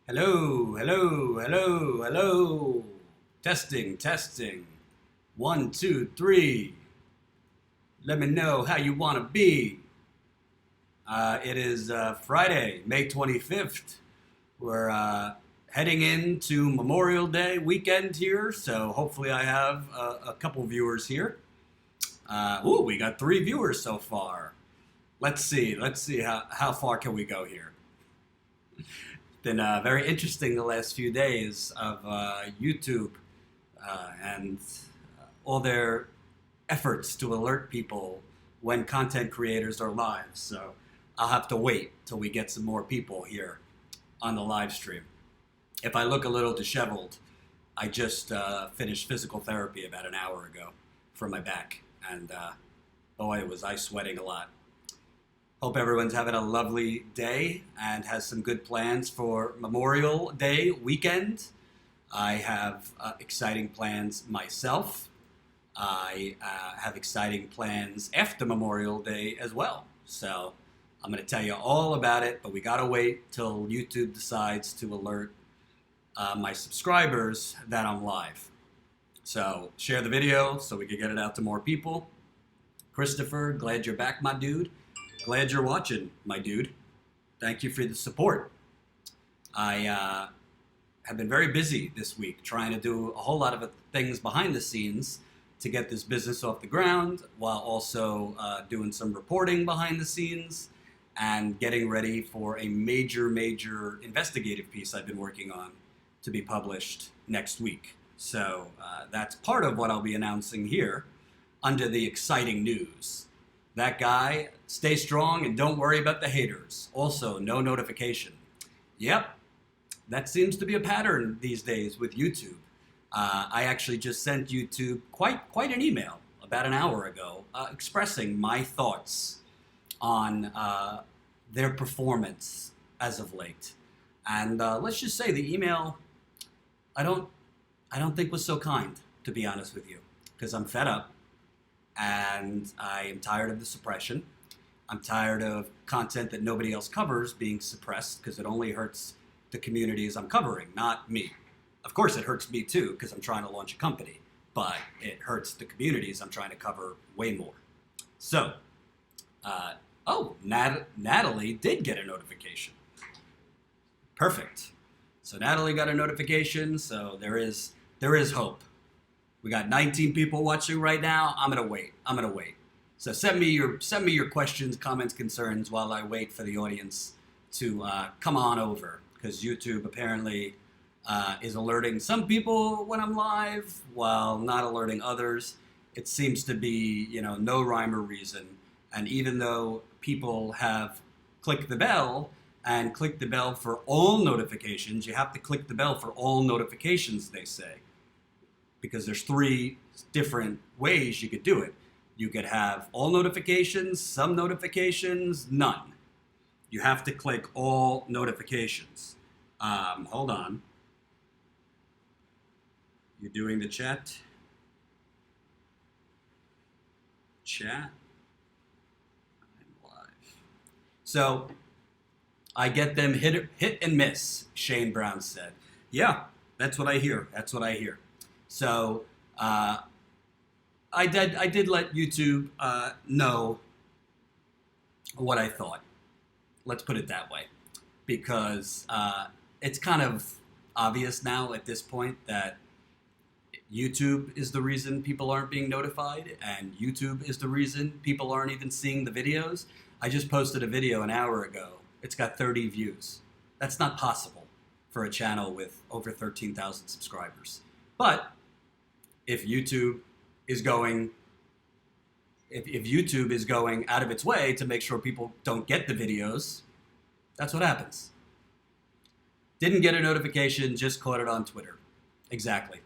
Hello, hello, hello, hello. Testing, testing. One, two, three. Let me know how you want to be. It is Friday, May 25th. We're heading into Memorial Day weekend here, so hopefully I have a couple viewers here. We got three viewers so far. Let's see how far can we go here. Been very interesting the last few days of YouTube and all their efforts to alert people when content creators are live. So I'll have to wait till we get some more people here on the live stream. If I look a little disheveled, I just finished physical therapy about an hour ago for my back, and boy, was I sweating a lot. Hope everyone's having a lovely day and has some good plans for Memorial Day weekend. I have exciting plans myself. I have exciting plans after Memorial Day as well. So I'm going to tell you all about it, but we got to wait till YouTube decides to alert my subscribers that I'm live. So share the video so we can get it out to more people. Christopher, glad you're back, my dude. Glad you're watching, my dude. Thank you for the support. I have been very busy this week trying to do a whole lot of things behind the scenes to get this business off the ground, while also doing some reporting behind the scenes and getting ready for a major investigative piece I've been working on to be published next week. So that's part of what I'll be announcing here under the exciting news. That guy, stay strong and don't worry about the haters. Also, no notification. Yep, that seems to be a pattern these days with YouTube. I actually just sent YouTube quite an email about an hour ago expressing my thoughts on their performance as of late. And let's just say the email, I don't think was so kind, to be honest with you, because I'm fed up. And I am tired of the suppression. I'm tired of content that nobody else covers being suppressed because it only hurts the communities I'm covering, not me. Of course, it hurts me too because I'm trying to launch a company, but it hurts the communities I'm trying to cover way more. So, Natalie did get a notification. Perfect. So Natalie got a notification. So there is hope. We got 19 people watching right now. I'm gonna wait. So send me your questions, comments, concerns while I wait for the audience to come on over, because YouTube apparently is alerting some people when I'm live while not alerting others. It seems to be, no rhyme or reason. And even though people have clicked the bell and clicked the bell for all notifications, you have to click the bell for all notifications, they say. Because there's three different ways you could do it. You could have all notifications, some notifications, none. You have to click all notifications. Hold on. You're doing the chat? Chat? I'm live. So, I get them hit and miss, Shane Brown said. Yeah, that's what I hear. So I did let YouTube know what I thought. Let's put it that way, because it's kind of obvious now at this point that YouTube is the reason people aren't being notified, and YouTube is the reason people aren't even seeing the videos. I just posted a video an hour ago. It's got 30 views. That's not possible for a channel with over 13,000 subscribers. But if YouTube is going out of its way to make sure people don't get the videos, that's what happens. Didn't get a notification, just caught it on Twitter. Exactly.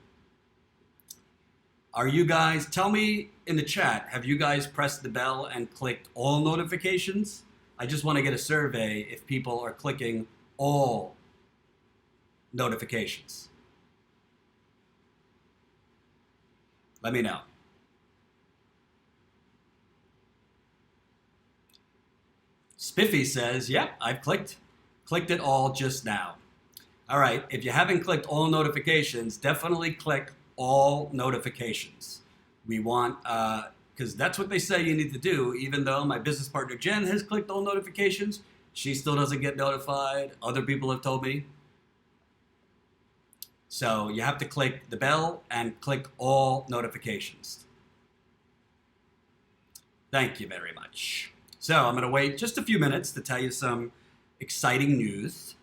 Are you guys, tell me in the chat, have you guys pressed the bell and clicked all notifications? I just want to get a survey if people are clicking all notifications. Let me know. Spiffy says, yep, I've clicked it all just now. All right, if you haven't clicked all notifications, definitely click all notifications. We want, because that's what they say you need to do, even though my business partner Jen has clicked all notifications, she still doesn't get notified. Other people have told me. So you have to click the bell and click all notifications. Thank you very much. So I'm going to wait just a few minutes to tell you some exciting news.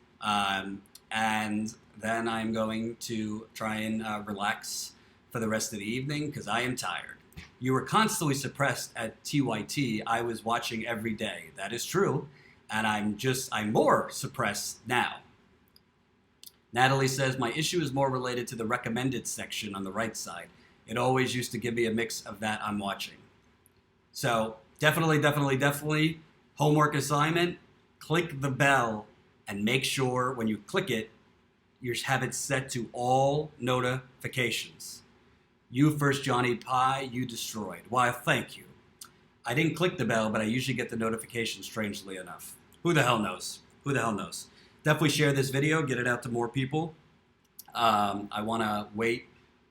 And then I'm going to try and relax for the rest of the evening because I am tired. You were constantly suppressed at TYT. I was watching every day. That is true. And I'm more suppressed now. Natalie says, my issue is more related to the recommended section on the right side. It always used to give me a mix of that I'm watching. So definitely, homework assignment, click the bell and make sure when you click it, you have it set to all notifications. You first, Johnny Pie, you destroyed. Why, thank you. I didn't click the bell, but I usually get the notification, strangely enough. Who the hell knows? Who the hell knows? Definitely share this video, get it out to more people. I want to wait.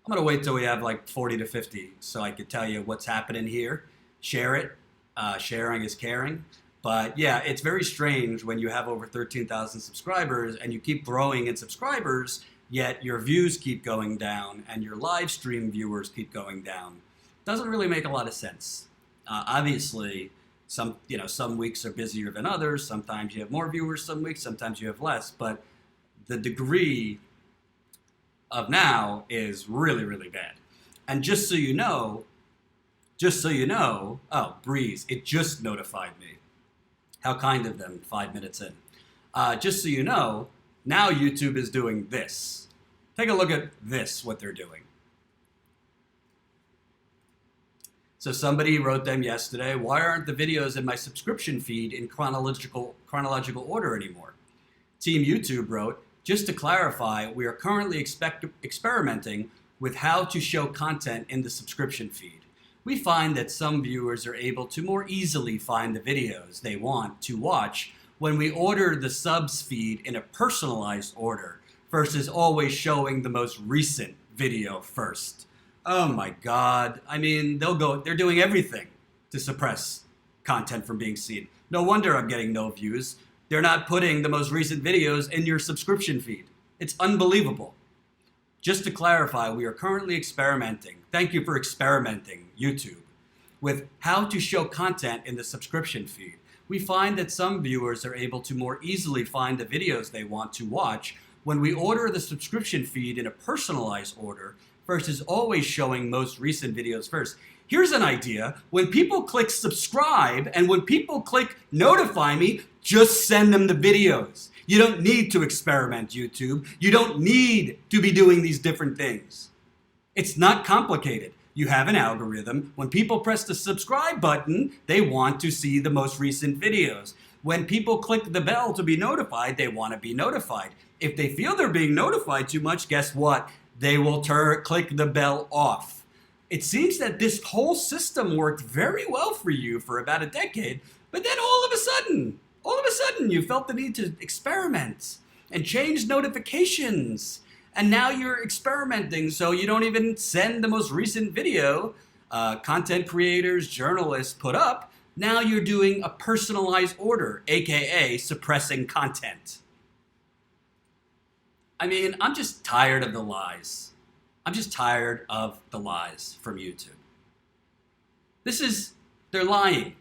I'm going to wait till we have like 40 to 50 so I could tell you what's happening here. Share it. Sharing is caring. But yeah, it's very strange when you have over 13,000 subscribers and you keep growing in subscribers, yet your views keep going down and your live stream viewers keep going down. Doesn't really make a lot of sense. Obviously, some weeks are busier than others. Sometimes you have more viewers some weeks, sometimes you have less. But the degree of now is really, really bad. And just so you know, oh, Breeze, it just notified me. How kind of them, 5 minutes in. Just so you know, now YouTube is doing this. Take a look at this, what they're doing. So somebody wrote them yesterday, why aren't the videos in my subscription feed in chronological order anymore? Team YouTube wrote, just to clarify, we are currently experimenting with how to show content in the subscription feed. We find that some viewers are able to more easily find the videos they want to watch when we order the subs feed in a personalized order versus always showing the most recent video first. Oh my God. I mean, they're doing everything to suppress content from being seen. No wonder I'm getting no views. They're not putting the most recent videos in your subscription feed. It's unbelievable. Just to clarify, we are currently experimenting. Thank you for experimenting, YouTube, with how to show content in the subscription feed. We find that some viewers are able to more easily find the videos they want to watch when we order the subscription feed in a personalized order versus always showing most recent videos first. Here's an idea. When people click subscribe and when people click notify me, just send them the videos. You don't need to experiment, YouTube. You don't need to be doing these different things. It's not complicated. You have an algorithm. When people press the subscribe button, they want to see the most recent videos. When people click the bell to be notified, they want to be notified. If they feel they're being notified too much, guess what? They will click the bell off. It seems that this whole system worked very well for you for about a decade, but then all of a sudden, you felt the need to experiment and change notifications. And now you're experimenting, so you don't even send the most recent video content creators, journalists put up. Now you're doing a personalized order, aka suppressing content. I mean, I'm just tired of the lies. I'm just tired of the lies from YouTube. They're lying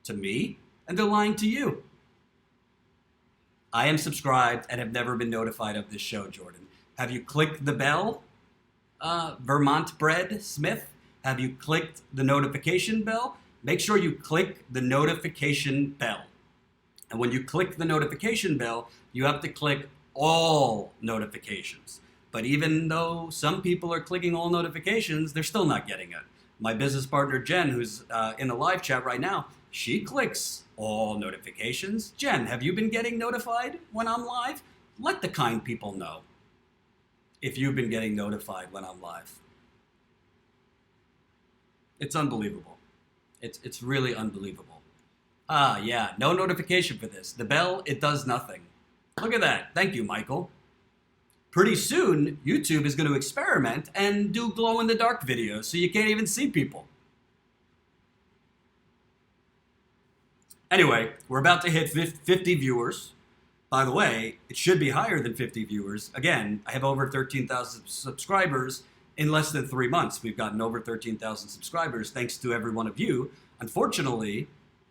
to me, and they're lying to you. I am subscribed and have never been notified of this show, Jordan. Have you clicked the bell? Vermont Bread Smith, have you clicked the notification bell? Make sure you click the notification bell. And when you click the notification bell, you have to click all notifications. But even though some people are clicking all notifications, they're still not getting it. My business partner, Jen, who's in the live chat right now, she clicks all notifications. Jen, have you been getting notified when I'm live? Let the kind people know if you've been getting notified when I'm live. It's unbelievable. It's really unbelievable. Yeah, no notification for this. The bell, it does nothing. Look at that. Thank you, Michael. pretty soon YouTube is going to experiment and do glow-in-the-dark videos so you can't even see people. Anyway, we're about to hit 50 viewers. By the way, it should be higher than 50 viewers. Again, I have over 13,000 subscribers. In less than 3 months, we've gotten over 13,000 subscribers, thanks to every one of you. Unfortunately,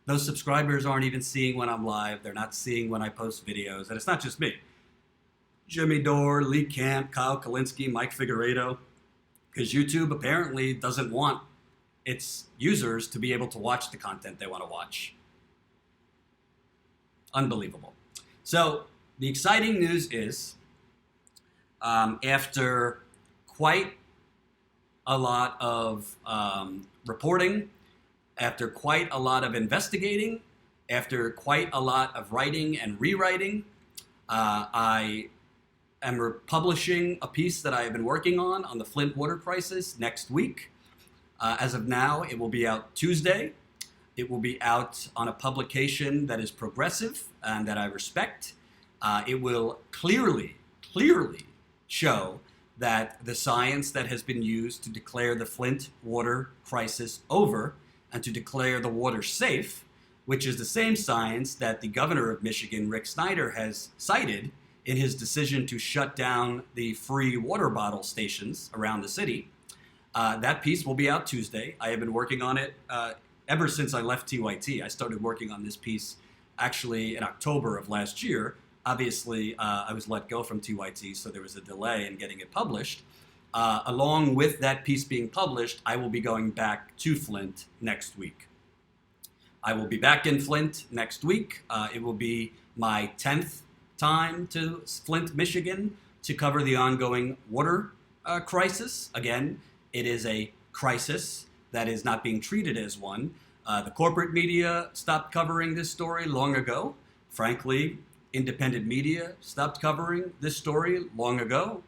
those subscribers aren't even seeing when I'm live. They're not seeing when I post videos. And it's not just me. Jimmy Dore, Lee Camp, Kyle Kalinske, Mike Figueredo. Because YouTube apparently doesn't want its users to be able to watch the content they want to watch. Unbelievable. So the exciting news is, after quite a lot of reporting, after quite a lot of investigating, after quite a lot of writing and rewriting, I am publishing a piece that I have been working on the Flint water crisis next week. As of now, it will be out Tuesday. It will be out on a publication that is progressive and that I respect. It will clearly show that the science that has been used to declare the Flint water crisis over and to declare the water safe, which is the same science that the governor of Michigan, Rick Snyder, has cited in his decision to shut down the free water bottle stations around the city. That piece will be out Tuesday. I have been working on it ever since I left TYT. I started working on this piece actually in October of last year. Obviously, I was let go from TYT, so there was a delay in getting it published. Along with that piece being published, I will be going back to Flint next week. I will be back in Flint next week. It will be my 10th time to Flint, Michigan, to cover the ongoing water crisis. Again, it is a crisis that is not being treated as one. The corporate media stopped covering this story long ago. Frankly, independent media stopped covering this story long ago.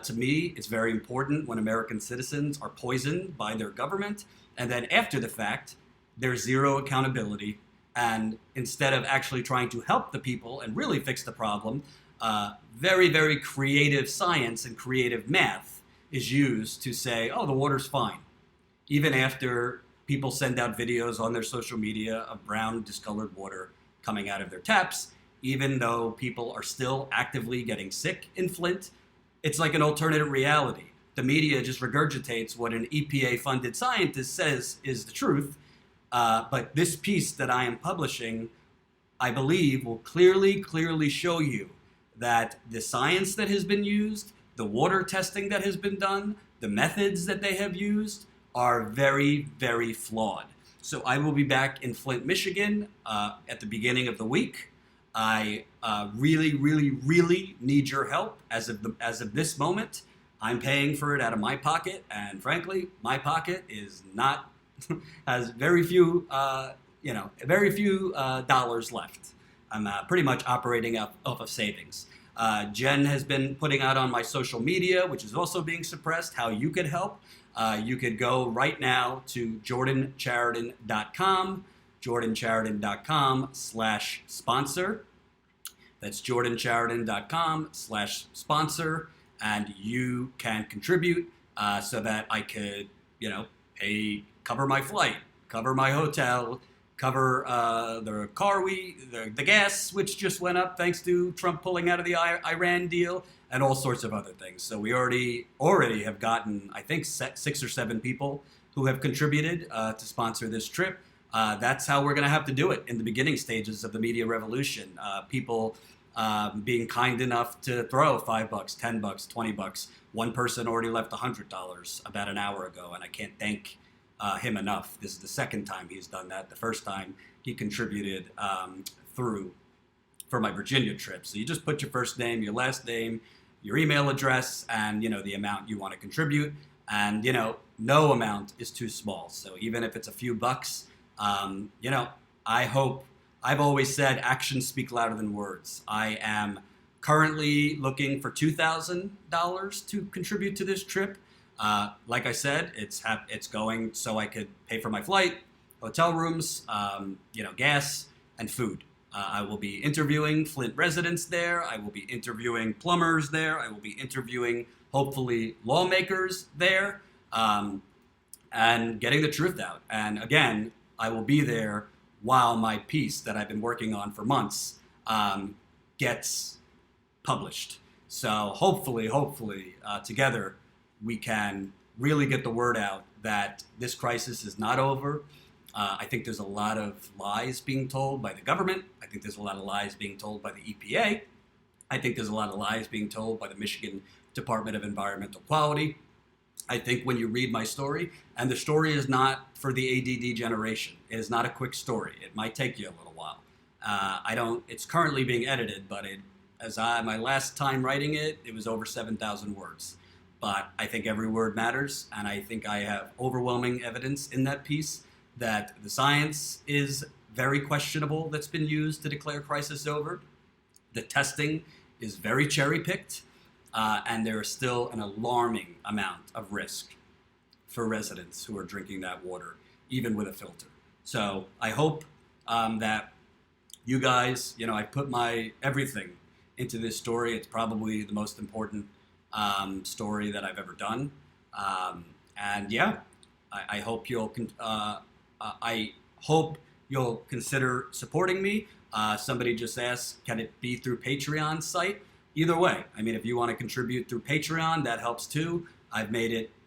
To me, it's very important when American citizens are poisoned by their government, and then after the fact, there's zero accountability. And instead of actually trying to help the people and really fix the problem, very, very creative science and creative math is used to say, oh, the water's fine. Even after people send out videos on their social media of brown, discolored water coming out of their taps, even though people are still actively getting sick in Flint, it's like an alternative reality. The media just regurgitates what an EPA-funded scientist says is the truth. But this piece that I am publishing, I believe, will clearly show you that the science that has been used, the water testing that has been done, the methods that they have used are very, very flawed. So I will be back in Flint, Michigan at the beginning of the week. I really need your help as of this moment. I'm paying for it out of my pocket, and frankly, my pocket is not has very few dollars left. I'm pretty much operating off of savings. Jen has been putting out on my social media, which is also being suppressed, how you could help. You could go right now to jordanchariton.com, jordanchariton.com/sponsor. That's jordanchariton.com/sponsor, and you can contribute so that I could, cover my flight, cover my hotel, cover the car the gas, which just went up thanks to Trump pulling out of the Iran deal, and all sorts of other things. So we already have gotten, I think, 6 or 7 people who have contributed to sponsor this trip. That's how we're going to have to do it in the beginning stages of the media revolution. People being kind enough to throw $5, $10, $20. One person already left $100 about an hour ago, and I can't thank him enough. This is the second time he's done that. The first time he contributed for my Virginia trip. So you just put your first name, your last name, your email address, and the amount you want to contribute. And no amount is too small. So even if it's a few bucks, I hope. I've always said actions speak louder than words. I am currently looking for $2,000 to contribute to this trip. Like I said, it's going so I could pay for my flight, hotel rooms, gas, and food. I will be interviewing Flint residents there. I will be interviewing plumbers there. I will be interviewing, hopefully, lawmakers there, and getting the truth out. And again, I will be there while my piece that I've been working on for months gets published. So hopefully, together, we can really get the word out that this crisis is not over. I think there's a lot of lies being told by the government. I think there's a lot of lies being told by the EPA. I think there's a lot of lies being told by the Michigan Department of Environmental Quality. I think when you read my story, and the story is not for the ADD generation. It is not a quick story. It might take you a little while. It's currently being edited, but my last time writing it, it was over 7,000 words. But I think every word matters, and I think I have overwhelming evidence in that piece that the science is very questionable that's been used to declare crisis over. The testing is very cherry-picked, and there is still an alarming amount of risk for residents who are drinking that water, even with a filter. So I hope that you guys, I put my everything into this story. It's probably the most important story that I've ever done. And yeah, I hope you'll consider supporting me. Somebody just asked, can it be through Patreon site? Either way, I mean, if you want to contribute through Patreon, that helps too.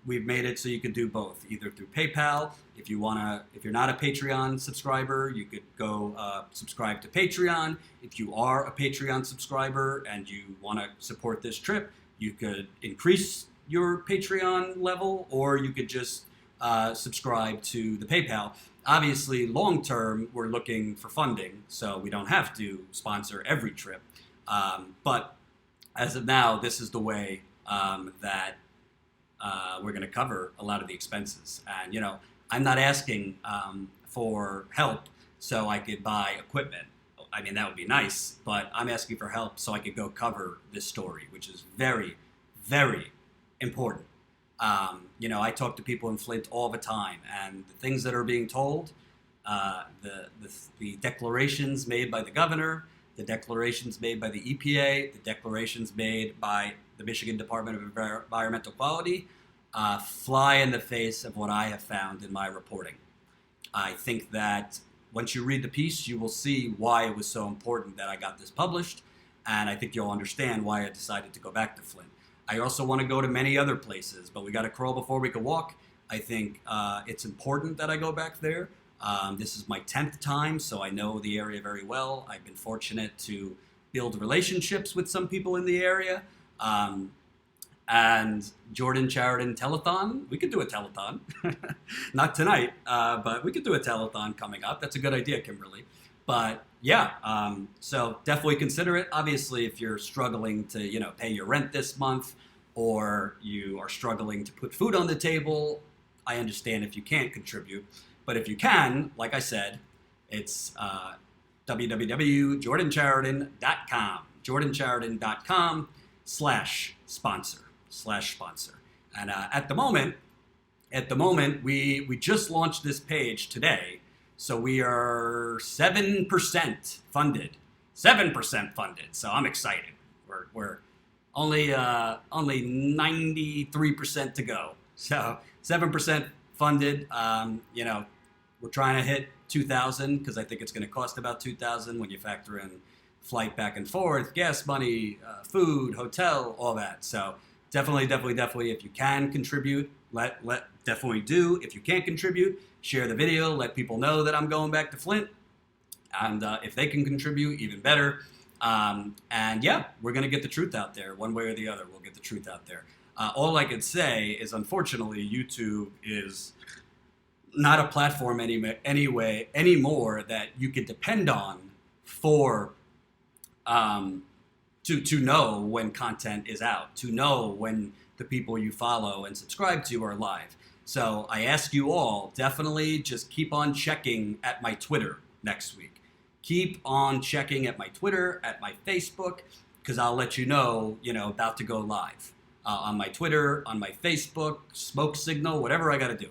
We've made it so you can do both, either through PayPal. If you're not a Patreon subscriber, you could go subscribe to Patreon. If you are a Patreon subscriber and you want to support this trip, you could increase your Patreon level, or you could just subscribe to the PayPal. Obviously, long term, we're looking for funding, so we don't have to sponsor every trip. But as of now, this is the way that we're going to cover a lot of the expenses. And, I'm not asking for help so I could buy equipment. I mean, that would be nice, but I'm asking for help so I could go cover this story, which is very, very important. I talk to people in Flint all the time, and the things that are being told, the declarations made by the governor, the declarations made by the EPA, the declarations made by the Michigan Department of Environmental Quality, fly in the face of what I have found in my reporting. I think that once you read the piece, you will see why it was so important that I got this published, and I think you'll understand why I decided to go back to Flint. I also want to go to many other places, but we got to crawl before we can walk. I think it's important that I go back there. This is my 10th time, so I know the area very well. I've been fortunate to build relationships with some people in the area. And Jordan Chariton telethon, we could do a telethon. Not tonight, but we could do a telethon coming up. That's a good idea, Kimberly. But yeah, so definitely consider it. Obviously, if you're struggling to, pay your rent this month, or you are struggling to put food on the table, I understand if you can't contribute. But if you can, like I said, it's www.jordanchariton.com, jordanchariton.com/sponsor. And at the moment, we just launched this page today, so we are 7% funded. 7% funded. So I'm excited. We're only 93% to go. So 7% funded. We're trying to hit 2,000 because I think it's going to cost about 2,000 when you factor in flight back and forth, gas money, food, hotel, all that. So definitely, if you can contribute, definitely do. If you can't contribute, share the video, let people know that I'm going back to Flint. And if they can contribute, even better. And yeah, we're going to get the truth out there. One way or the other, we'll get the truth out there. All I can say is, unfortunately, YouTube is not a platform anymore that you could depend on for to know when content is out, to know when the people you follow and subscribe to are live. So I ask you all, definitely just keep on checking at my Twitter next week. Keep on checking at my Twitter, at my Facebook, because I'll let you know, about to go live. On my Twitter, on my Facebook, smoke signal, whatever I got to do.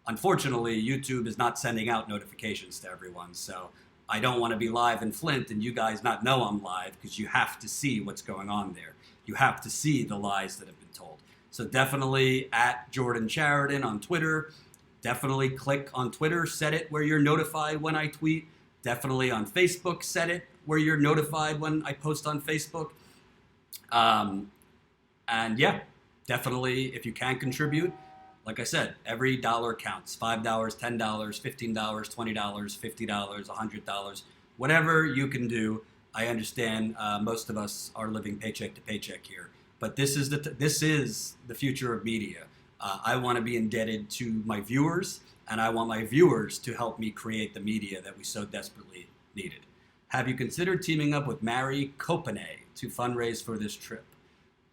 Unfortunately, YouTube is not sending out notifications to everyone, so I don't want to be live in Flint and you guys not know I'm live, because you have to see what's going on there. You have to see the lies that have been told. So definitely at Jordan Chariton on Twitter. Definitely click on Twitter, set it where you're notified when I tweet. Definitely on Facebook, set it where you're notified when I post on Facebook. And yeah, definitely if you can contribute, like I said, every dollar counts. $5, $10, $15, $20, $50, $100, whatever you can do. I understand most of us are living paycheck to paycheck here, but this is the future of media. I want to be indebted to my viewers, and I want my viewers to help me create the media that we so desperately needed. Have you considered teaming up with Mary Copenay to fundraise for this trip?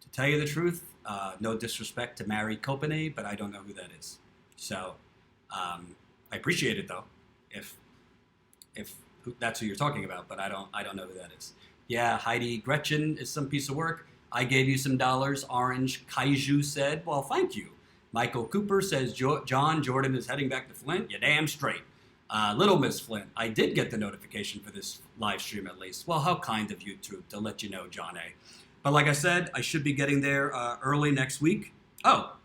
To tell you the truth, no disrespect to Mary Copenay, but I don't know who that is. So I appreciate it though, if that's who you're talking about, but I don't know who that is. Yeah, Heidi Gretchen is some piece of work. I gave you some dollars. Orange Kaiju said, well, thank you. Michael Cooper says, John Jordan is heading back to Flint. You're damn straight. Little Miss Flint, I did get the notification for this live stream at least. Well, how kind of YouTube to let you know, John A. But like I said, I should be getting there early next week. Oh,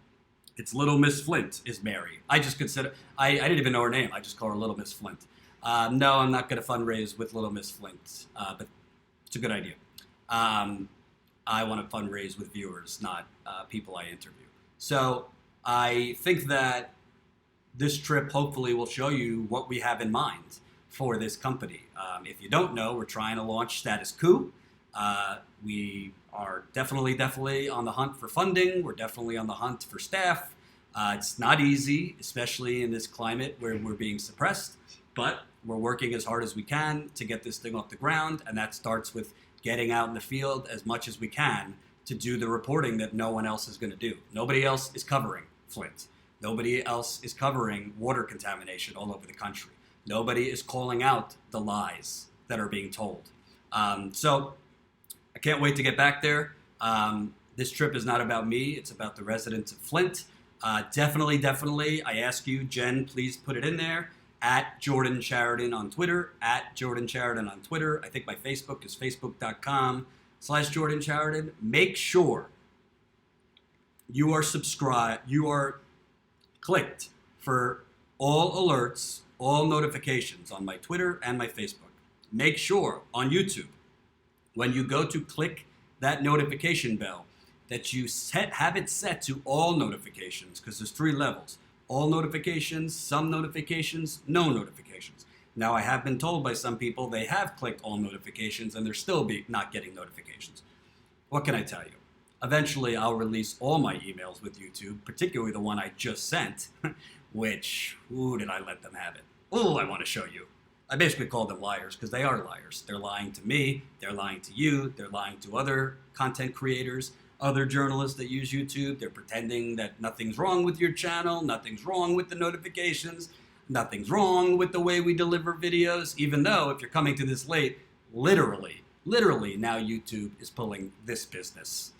it's Little Miss Flint is Mary. I just consider, I didn't even know her name. I just call her Little Miss Flint. No, I'm not going to fundraise with Little Miss Flint, but it's a good idea. I want to fundraise with viewers, not people I interview. So I think that this trip hopefully will show you what we have in mind for this company. If you don't know, we're trying to launch Status Coup. We are definitely on the hunt for funding. We're definitely on the hunt for staff. It's not easy, especially in this climate where we're being suppressed, but we're working as hard as we can to get this thing off the ground, and that starts with getting out in the field as much as we can to do the reporting that no one else is going to do. Nobody else is covering Flint. Nobody else is covering water contamination all over the country. Nobody is calling out the lies that are being told. So I can't wait to get back there. This trip is not about me. It's about the residents of Flint. Definitely, I ask you, Jen, please put it in there. At Jordan Chariton on Twitter. At Jordan Chariton on Twitter. I think my Facebook is facebook.com/Jordan Chariton. Make sure you are subscribed. You are clicked for all alerts, all notifications on my Twitter and my Facebook. Make sure on YouTube, when you go to click that notification bell, that you have it set to all notifications, because there's 3 levels. All notifications, some notifications, no notifications. Now, I have been told by some people they have clicked all notifications and they're still not getting notifications. What can I tell you? Eventually, I'll release all my emails with YouTube, particularly the one I just sent, which, ooh, did I let them have it? Ooh, I want to show you. I basically call them liars because they are liars. They're lying to me, they're lying to you, they're lying to other content creators, other journalists that use YouTube. They're pretending that nothing's wrong with your channel, nothing's wrong with the notifications, nothing's wrong with the way we deliver videos, even though if you're coming to this late, literally now YouTube is pulling this business.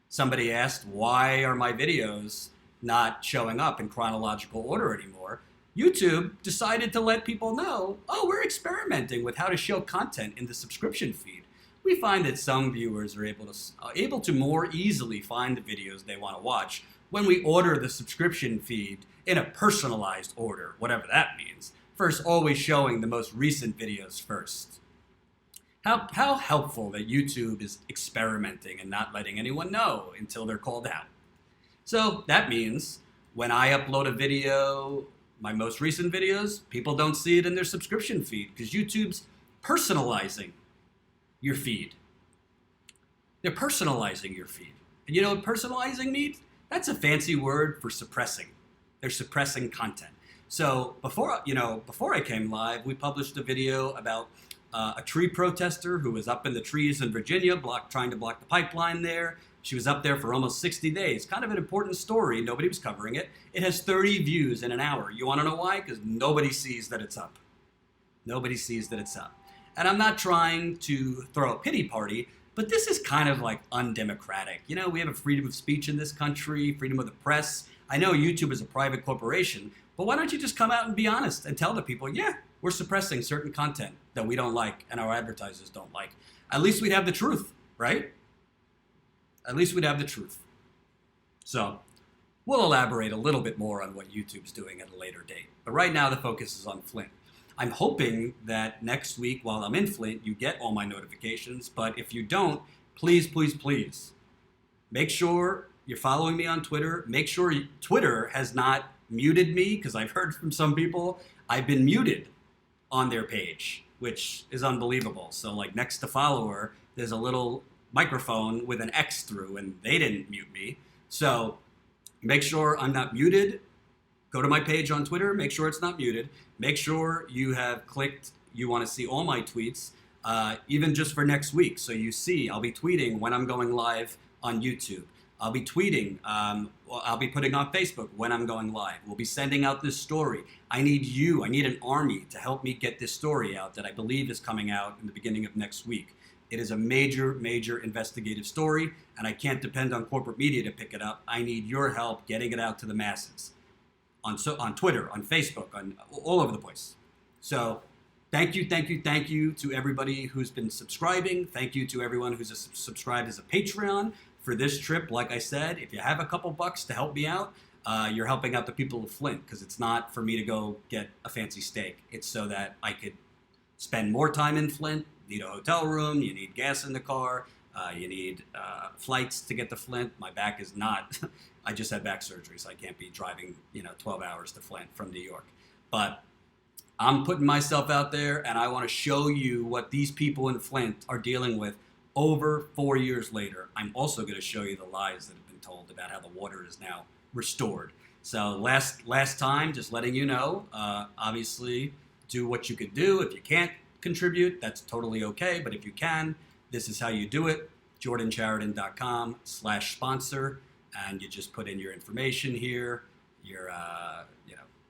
Somebody asked, why are my videos not showing up in chronological order anymore? YouTube decided to let people know, oh, we're experimenting with how to show content in the subscription feed. We find that some viewers are able to more easily find the videos they want to watch when we order the subscription feed in a personalized order, whatever that means. First, always showing the most recent videos first. How helpful that YouTube is experimenting and not letting anyone know until they're called out. So that means when I upload a video, my most recent videos, people don't see it in their subscription feed because YouTube's personalizing your feed. They're personalizing your feed. And you know what personalizing means? That's a fancy word for suppressing. They're suppressing content. So before I came live, we published a video about a tree protester who was up in the trees in Virginia, trying to block the pipeline there. She was up there for almost 60 days. Kind of an important story. Nobody was covering it. It has 30 views in an hour. You want to know why? Because nobody sees that it's up. Nobody sees that it's up. And I'm not trying to throw a pity party, but this is kind of like undemocratic. You know, we have a freedom of speech in this country, freedom of the press. I know YouTube is a private corporation, but why don't you just come out and be honest and tell the people, yeah, we're suppressing certain content that we don't like and our advertisers don't like. At least we'd have the truth, right? At least we'd have the truth. So we'll elaborate a little bit more on what YouTube's doing at a later date. But right now the focus is on Flint. I'm hoping that next week while I'm in Flint, you get all my notifications. But if you don't, please, please, please, make sure you're following me on Twitter. Make sure Twitter has not muted me, because I've heard from some people I've been muted on their page, which is unbelievable. So like next to follower, there's a little microphone with an X through, and they didn't mute me. So make sure I'm not muted. Go to my page on Twitter. Make sure it's not muted. Make sure you have clicked, you want to see all my tweets, even just for next week. So you see, I'll be tweeting when I'm going live on YouTube. I'll be tweeting, I'll be putting on Facebook when I'm going live. We'll be sending out this story. I need you, I need an army to help me get this story out that I believe is coming out in the beginning of next week. It is a major, major investigative story, and I can't depend on corporate media to pick it up. I need your help getting it out to the masses. On Twitter, on Facebook, on all over the place. So thank you to everybody who's been subscribing. Thank you to everyone who's subscribed as a Patreon for this trip. Like I said, if you have a couple bucks to help me out, you're helping out the people of Flint, because it's not for me to go get a fancy steak. It's so that I could spend more time in Flint. You need a hotel room, you need gas in the car, you need flights to get to Flint. My back is not, I just had back surgery, so I can't be driving 12 hours to Flint from New York. But I'm putting myself out there, and I want to show you what these people in Flint are dealing with over 4 years later. I'm also going to show you the lies that have been told about how the water is now restored. So last time, just letting you know, obviously do what you could do. If you can't contribute, that's totally okay. But if you can, this is how you do it. JordanChariton.com/sponsor, and you just put in your information here, your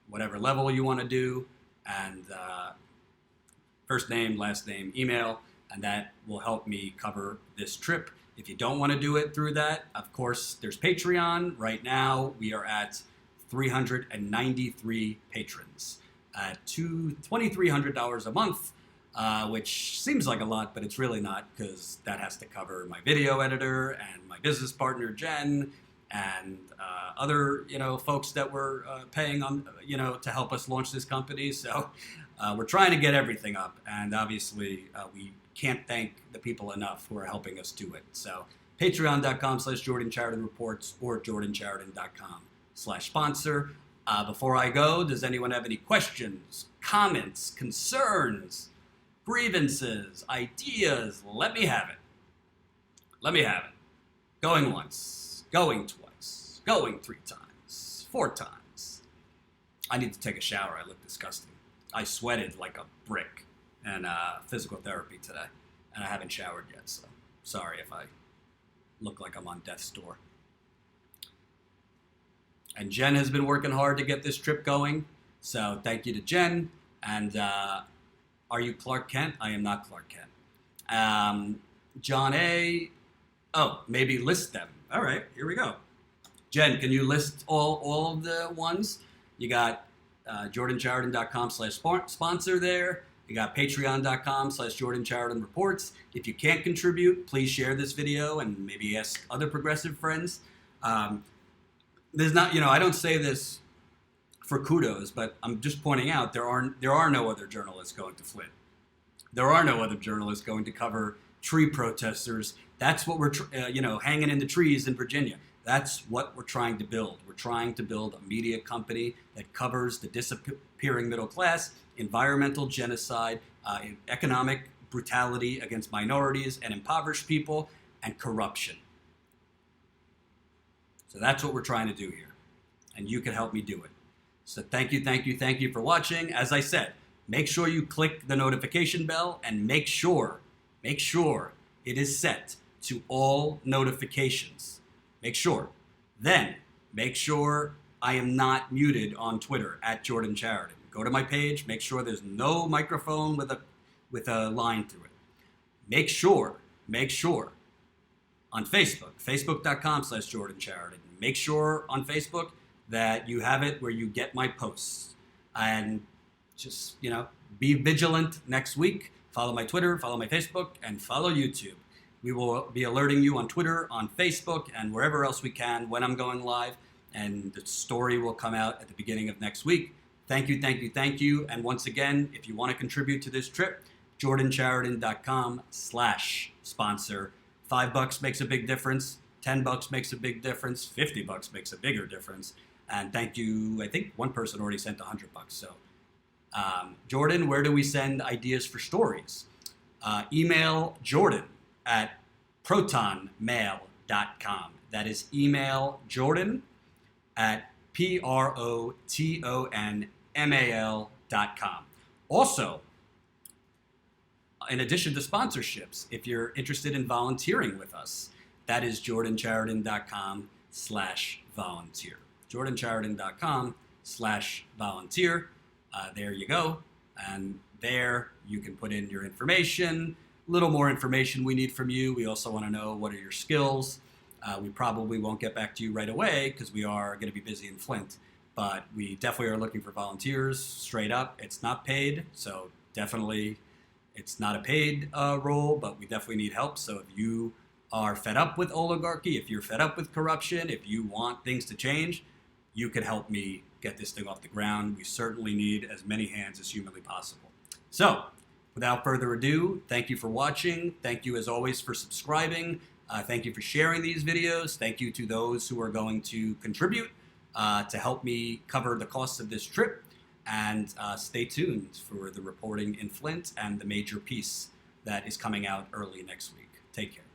whatever level you want to do, and first name, last name, email, and that will help me cover this trip. If you don't want to do it through that, of course, there's Patreon. Right now, we are at 393 patrons at $2,300 a month. Which seems like a lot, but it's really not, because that has to cover my video editor and my business partner, Jen, and other, folks that we're paying on, to help us launch this company. So we're trying to get everything up, and obviously we can't thank the people enough who are helping us do it. So patreon.com/JordanCharitonReports or JordanChariton.com/sponsor. Before I go, does anyone have any questions, comments, concerns, grievances, ideas? Let me have it. Let me have it. Going once, going twice, going 3 times, 4 times. I need to take a shower. I look disgusting. I sweated like a brick in physical therapy today, and I haven't showered yet, so sorry if I look like I'm on death's door. And Jen has been working hard to get this trip going, so thank you to Jen. And are you Clark Kent? I am not Clark Kent. John A. Oh, maybe list them. All right, here we go. Jen, can you list all of the ones? You got JordanChariton.com/sponsor there. You got Patreon.com/JordanCharitonReports. If you can't contribute, please share this video and maybe ask other progressive friends. There's not, I don't say this for kudos, but I'm just pointing out there are no other journalists going to Flint. There are no other journalists going to cover tree protesters. That's what we're, hanging in the trees in Virginia. That's what we're trying to build. We're trying to build a media company that covers the disappearing middle class, environmental genocide, economic brutality against minorities and impoverished people, and corruption. So that's what we're trying to do here. And you can help me do it. So thank you for watching. As I said, make sure you click the notification bell and make sure it is set to all notifications. Make sure. Then make sure I am not muted on Twitter at Jordan Chariton. Go to my page, make sure there's no microphone with a line through it. Make sure on Facebook, facebook.com/Jordan Chariton. Make sure on Facebook that you have it where you get my posts. And just, be vigilant next week. Follow my Twitter, follow my Facebook, and follow YouTube. We will be alerting you on Twitter, on Facebook, and wherever else we can when I'm going live. And the story will come out at the beginning of next week. Thank you, thank you, thank you. And once again, if you want to contribute to this trip, jordanchariton.com/sponsor. $5 makes a big difference. $10 makes a big difference. $50 makes a bigger difference. And thank you. I think one person already sent $100. So, Jordan, where do we send ideas for stories? Email Jordan at protonmail.com. That is email Jordan at protonmail.com. Also, in addition to sponsorships, if you're interested in volunteering with us, that is jordanchariton.com/volunteer. jordanchariton.com/volunteer. There you go. And there you can put in your information. A little more information we need from you. We also want to know what are your skills. We probably won't get back to you right away because we are going to be busy in Flint. But we definitely are looking for volunteers straight up. It's not paid, so definitely it's not a paid role, but we definitely need help. So if you are fed up with oligarchy, if you're fed up with corruption, if you want things to change, you could help me get this thing off the ground. We certainly need as many hands as humanly possible. So, without further ado, thank you for watching. Thank you, as always, for subscribing. Thank you for sharing these videos. Thank you to those who are going to contribute to help me cover the cost of this trip. And stay tuned for the reporting in Flint and the major piece that is coming out early next week. Take care.